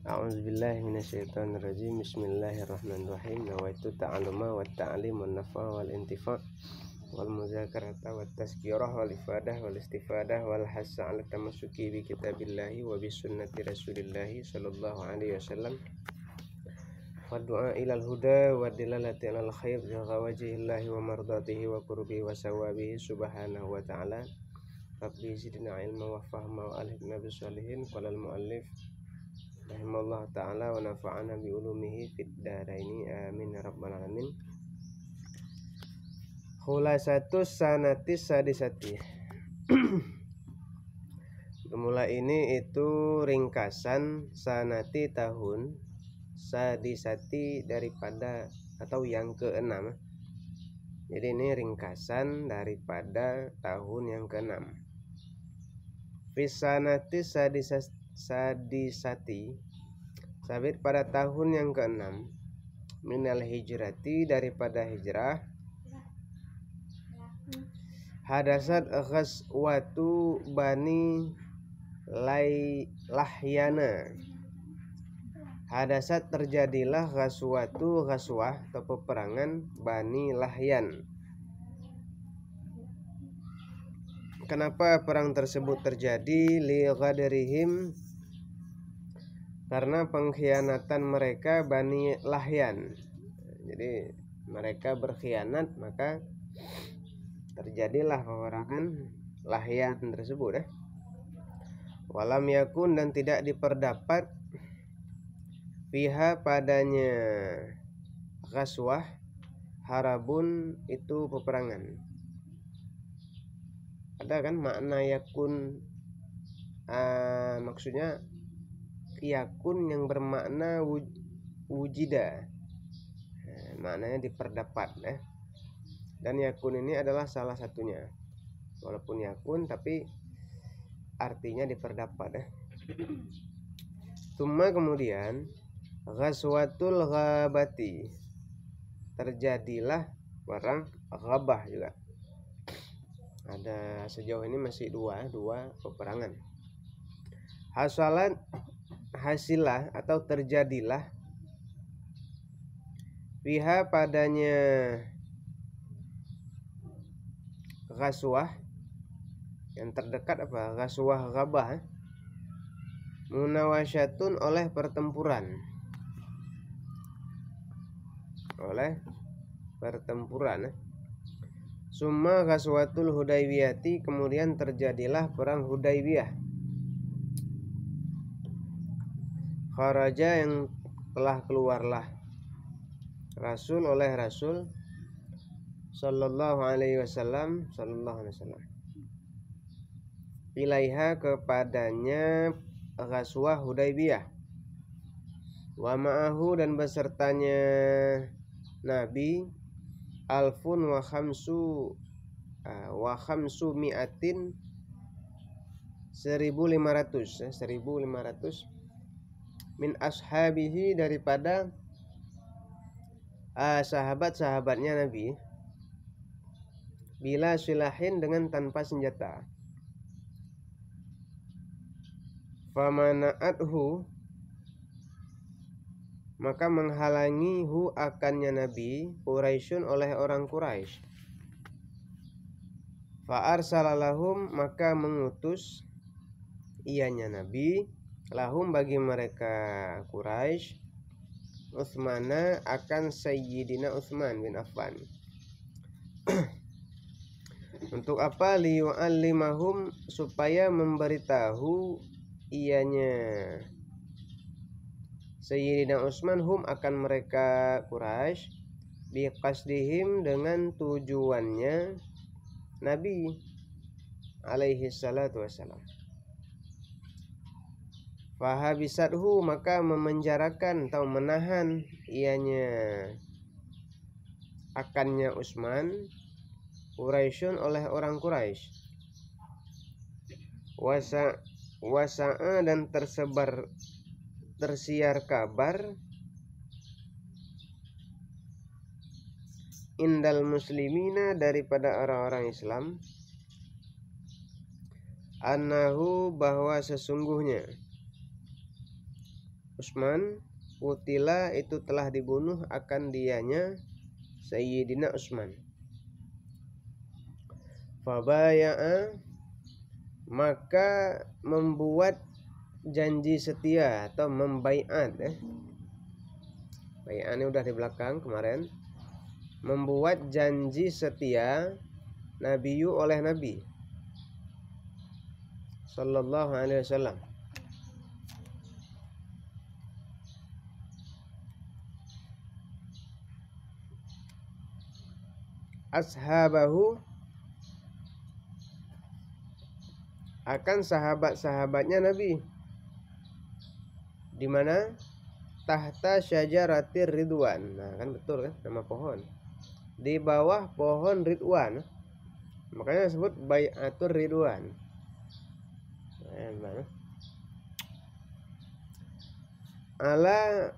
A'udzubillahi minasyaitonirrajim. Bismillahirrahmanirrahim. Nawaitu ta'alluma wa ta'lim wa nafa wal intifa wal muzakarata wat tazkirah wal ifadah wal istifadah wal hassa 'ala tamassuki bi kitabillahi wa bi sunnati rasulillahi sallallahu alaihi wasallam. Wa du'a ilal huda wa dilalati 'alal khair wa wajhillahi wa mardatihi wa qurbihi wa sawabihi subhanahu wa ta'ala. Rabbi zidna ilma wa fahma wa alhiqna bis sholihin. Qala al muallif rahimallahu ta'ala wa nafa'ana bi ulumihi fid daraini amin ya rabbal alamin. Khulasatus sanatis sadisati. Mulai ini itu ringkasan sanati tahun sadisati daripada atau yang keenam. Jadi ini ringkasan daripada tahun yang keenam. Fisanati sadisati sabit pada tahun yang keenam, minal hijrati daripada hijrah, hadasat ghazwatu bani lahyana. Hadasat terjadilah ghazwah atau peperangan Bani Lahyan. Kenapa perang tersebut terjadi? Li ghadrihim, karena pengkhianatan mereka Bani Lahyan. Jadi mereka berkhianat, maka terjadilah peperangan Lahyan tersebut. Walam yakun, dan tidak diperdapat fiha padanya ghazwah, harabun itu peperangan. Ada kan makna yakun, maksudnya yakun yang bermakna wujida, maknanya diperdapat. Dan yakun ini adalah salah satunya, walaupun yakun tapi artinya diperdapat. Tumma kemudian ghazwatul ghabati, terjadilah perang ghabah juga. Ada sejauh ini masih dua peperangan. Hasilah atau terjadilah fiha padanya ghazwah yang terdekat apa? Ghazwah ghabah, munawasyatun oleh pertempuran. Summa ghazwatul Hudaybiyati, kemudian terjadilah perang Hudaybiyah. Kharaja, yang telah keluarlah Rasul oleh Rasul sallallahu alaihi wasallam ilaiha, kepadanya ghazwah Hudaybiyah. Wa ma'ahu, dan besertanya Nabi alfun wa khamsu mi'atin 1500 min ashabihi, daripada sahabat-sahabatnya Nabi, bila silahin, dengan tanpa senjata. Famana'athu, maka menghalangi hu akannya Nabi, Quraisyun, oleh orang Quraisy. Fa'arsalalahum, maka mengutus ianya Nabi, lahum, bagi mereka Quraisy, Utsmana, akan Sayyidina Utsman bin Affan. Untuk apa? Liyu'allimahum, supaya memberitahu ianya Sayyidina Utsman, hum, akan mereka Quraisy, biqasdihim, dengan tujuannya Nabi alaihi salatu wassalam. Fahabisathu, maka memenjarakan atau menahan ianya akannya Utsman, Quraisyun, oleh orang Quraisy. Wasa'a, dan tersiar kabar indal muslimina, daripada orang-orang Islam, annahu, bahwa sesungguhnya Utsman, kutila itu telah dibunuh akan dianya Sayyidina Utsman. Fabaya'a, maka membuat janji setia atau membaiat. Baiat ini udah di belakang kemarin. Membuat janji setia Nabiyu oleh Nabi Sallallahu alaihi wasallam. Ashabahu, akan sahabat-sahabatnya Nabi, di mana tahta syajaratir ridwan. Nah, kan betul kan nama pohon. Di bawah pohon Ridwan. Makanya disebut baiatur ridwan. Nah, ala,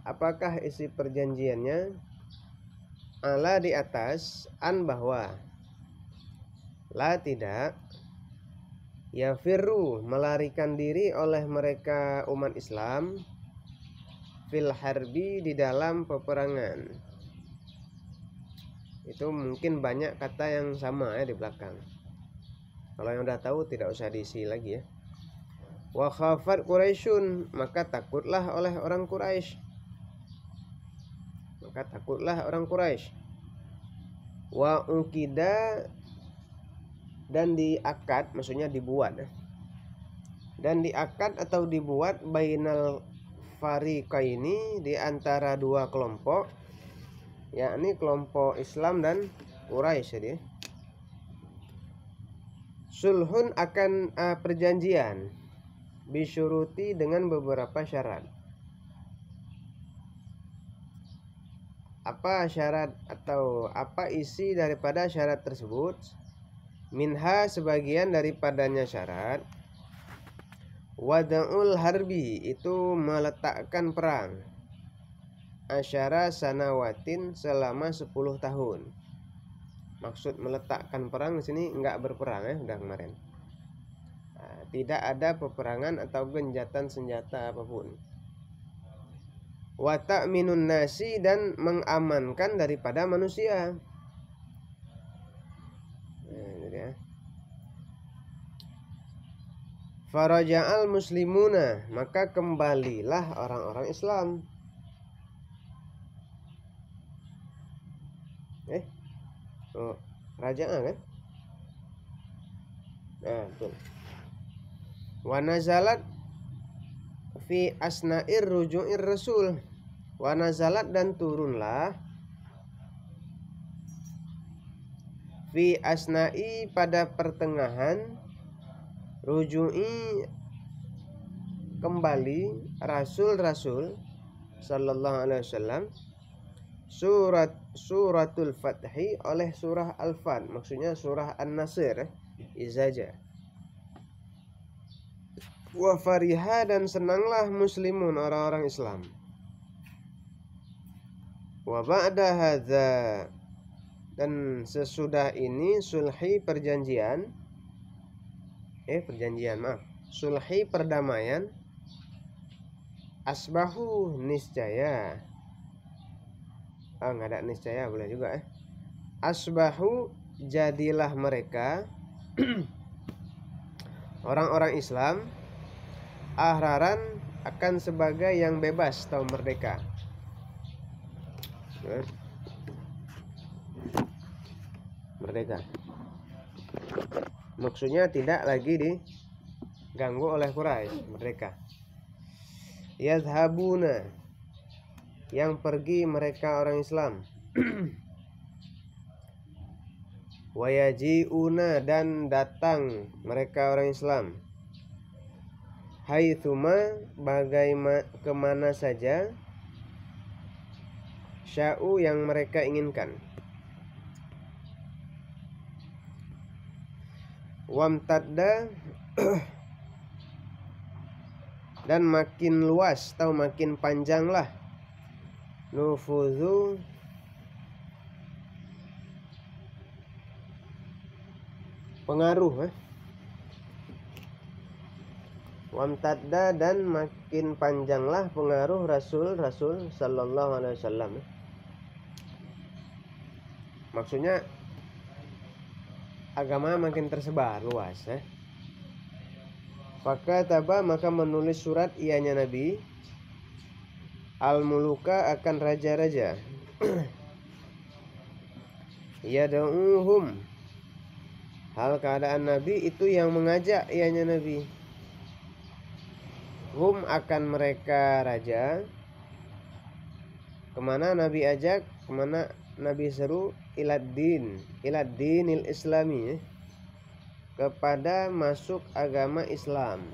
apakah isi perjanjiannya? Ala, di atas, an, bahwa, la, tidak, yafirru, melarikan diri oleh mereka umat Islam, fil harbi, di dalam peperangan. Itu mungkin banyak kata yang sama ya di belakang. Kalau yang udah tahu tidak usah diisi lagi ya. Wa khafat Quraisyun, maka takutlah oleh orang Quraisy. Maka takutlah orang Quraisy. Wa ukida, dan diakad, maksudnya dibuat. Dan diakad atau dibuat bainal fariqaini, di antara dua kelompok, yakni kelompok Islam dan Quraisy. Jadi sulhun, akan perjanjian, bisyuruti, dengan beberapa syarat. Apa syarat atau apa isi daripada syarat tersebut? Minha, sebagian daripadanya syarat, wada'ul harbi, itu meletakkan perang, asyara sanawatin, selama 10 tahun. Maksud meletakkan perang di sini enggak berperang ya, udah kemarin. Nah, tidak ada peperangan atau genjatan senjata apapun. Wa ta'minun nasi, dan mengamankan daripada manusia. Nah, faraja'al muslimuna, maka kembalilah orang-orang Islam. Raja'a kan? Nah, betul. Wa nazalat fi asna'ir ruju'ir rasul. Wa nazalat, dan turunlah, fi asna'i, pada pertengahan, ruju'i, kembali, rasul-rasul sallallahu alaihi wasallam, suratul fathi, oleh surah al-fath, maksudnya surah an-nasr, izaja. Wa fariha, dan senanglah muslimun, orang-orang Islam. Wa ba'da hadza, dan sesudah ini, sulhi, perjanjian, sulhi, perdamaian, asbahu, niscaya, nggak ada niscaya, boleh juga asbahu, jadilah mereka orang-orang Islam, ahraran, akan sebagai yang bebas atau merdeka. Merdeka, maksudnya tidak lagi diganggu oleh Quraisy, merdeka. Yadhabuna, yang pergi mereka orang Islam. Wayaji'una, dan datang mereka orang Islam. Haitsuma, bagaimana, kemana saja, sya'u, yang mereka inginkan. Wamtadda, dan makin luas atau makin panjanglah, nufuzu, pengaruh. Wamtadda, dan makin panjanglah pengaruh Rasul Sallallahu Alaihi Wasallam. Maksudnya agama makin tersebar luas. Fakataba, maka menulis surat ianya Nabi, al-muluka, akan raja-raja. Yad'uhum, hal keadaan Nabi itu yang mengajak ianya Nabi. Hum, akan mereka raja. Kemana Nabi ajak, kemana Nabi seru? Iladdinil islami, kepada masuk agama Islam.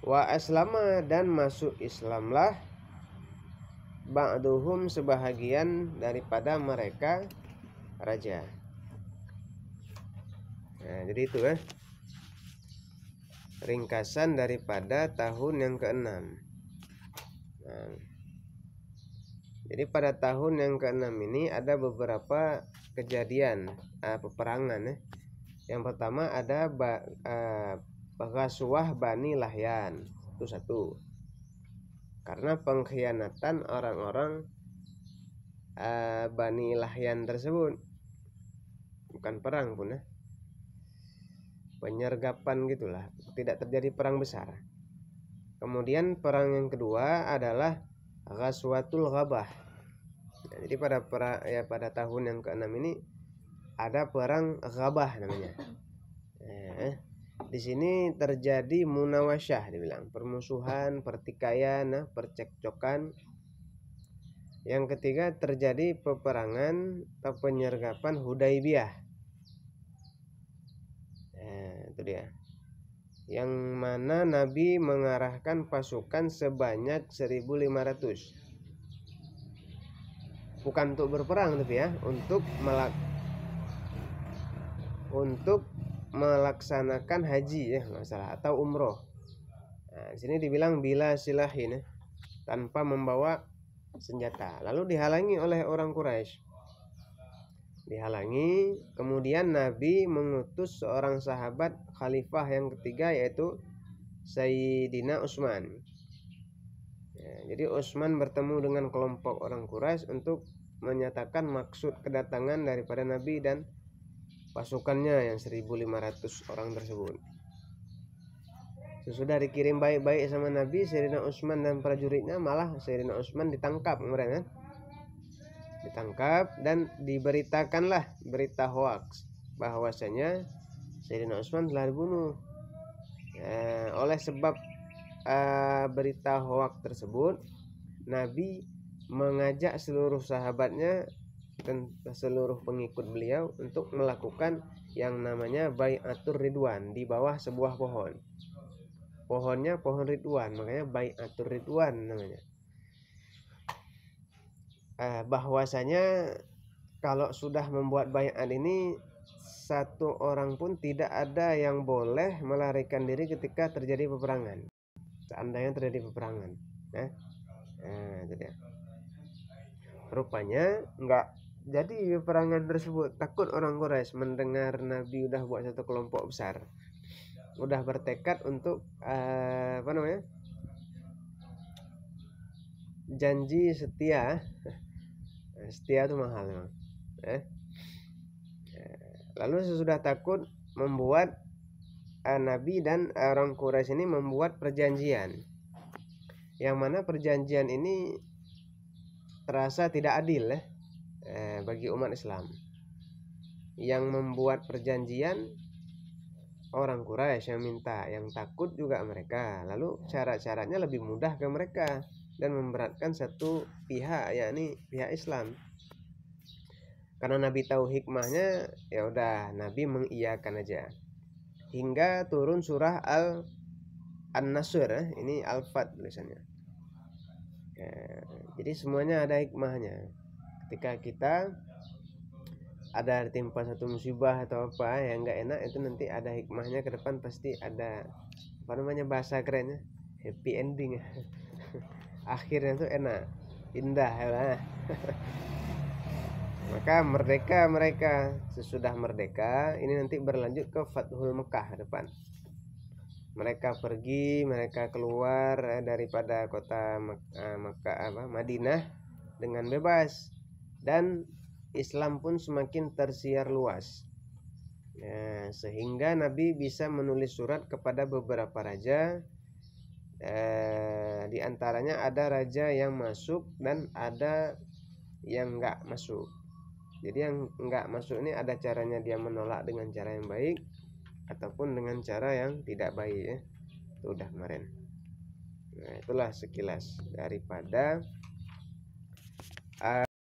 Wa aslama, dan masuk Islamlah ba'duhum, sebahagian daripada mereka raja. Nah, jadi itu ringkasan daripada tahun yang ke-6. Nah, jadi pada tahun yang ke-6 ini ada beberapa kejadian peperangan. Yang pertama ada Ghazwah Bani Lahyan, itu satu. Karena pengkhianatan orang-orang Bani Lahyan tersebut, bukan perang pun, penyergapan gitulah, tidak terjadi perang besar. Kemudian perang yang kedua adalah Ghazwatul Ghabah. Nah, jadi pada tahun yang ke-6 ini ada perang Ghabah namanya. Di sini terjadi munawasyah, dibilang permusuhan, pertikaian, percekcokan. Yang ketiga terjadi peperangan atau penyergapan Hudaybiyah. Itu dia. Yang mana Nabi mengarahkan pasukan sebanyak 1.500. Bukan untuk berperang tapi untuk melaksanakan haji masalah atau umroh. Nah, di sini dibilang bila silahin, tanpa membawa senjata. Lalu dihalangi oleh orang Quraisy. Kemudian Nabi mengutus seorang sahabat khalifah yang ketiga, yaitu Sayyidina Utsman. Jadi Utsman bertemu dengan kelompok orang Quraisy untuk menyatakan maksud kedatangan daripada Nabi dan pasukannya yang 1.500 orang tersebut. Sesudah dikirim baik-baik sama Nabi, Sayyidina Utsman dan prajuritnya, malah Sayyidina Utsman ditangkap mereka. Ditangkap dan diberitakanlah berita hoaks bahwasanya Sayyidina Utsman telah dibunuh. Oleh sebab berita hoaks tersebut, Nabi mengajak seluruh sahabatnya dan seluruh pengikut beliau untuk melakukan yang namanya Bai'atur Ridwan di bawah sebuah pohon. Pohonnya pohon Ridwan, makanya Bai'atur Ridwan namanya. Bahwasanya kalau sudah membuat baiat ini, satu orang pun tidak ada yang boleh melarikan diri ketika terjadi peperangan. Seandainya terjadi peperangan, itu dia. Rupanya enggak jadi peperangan tersebut. Takut orang Quraisy mendengar Nabi udah buat satu kelompok besar, udah bertekad untuk janji setia. Setia itu mahal memang. Lalu sesudah takut, membuat Nabi dan orang Quraisy ini membuat perjanjian, yang mana perjanjian ini terasa tidak adil bagi umat Islam. Yang membuat perjanjian orang Quraisy yang minta, yang takut juga mereka. Lalu cara-caranya lebih mudah ke mereka dan memberatkan satu pihak, yakni pihak Islam. Karena Nabi tahu hikmahnya, ya udah Nabi mengiyakan aja. Hingga turun surah An-Nasr, ini Al-Fat tulisannya. Jadi semuanya ada hikmahnya. Ketika kita ada timpa satu musibah atau apa yang enggak enak, itu nanti ada hikmahnya ke depan, pasti ada bahasa kerennya happy ending. Akhirnya tuh enak, indah ya. Maka merdeka mereka. Sesudah merdeka ini nanti berlanjut ke Fathul Mekah depan. mereka pergi, mereka keluar daripada kota Madinah dengan bebas, dan Islam pun semakin tersiar luas. Sehingga Nabi bisa menulis surat kepada beberapa raja. Di antaranya ada raja yang masuk dan ada yang enggak masuk. Jadi yang enggak masuk ini ada caranya dia menolak dengan cara yang baik ataupun dengan cara yang tidak baik ya. Itu udah kemarin. Nah, itulah sekilas daripada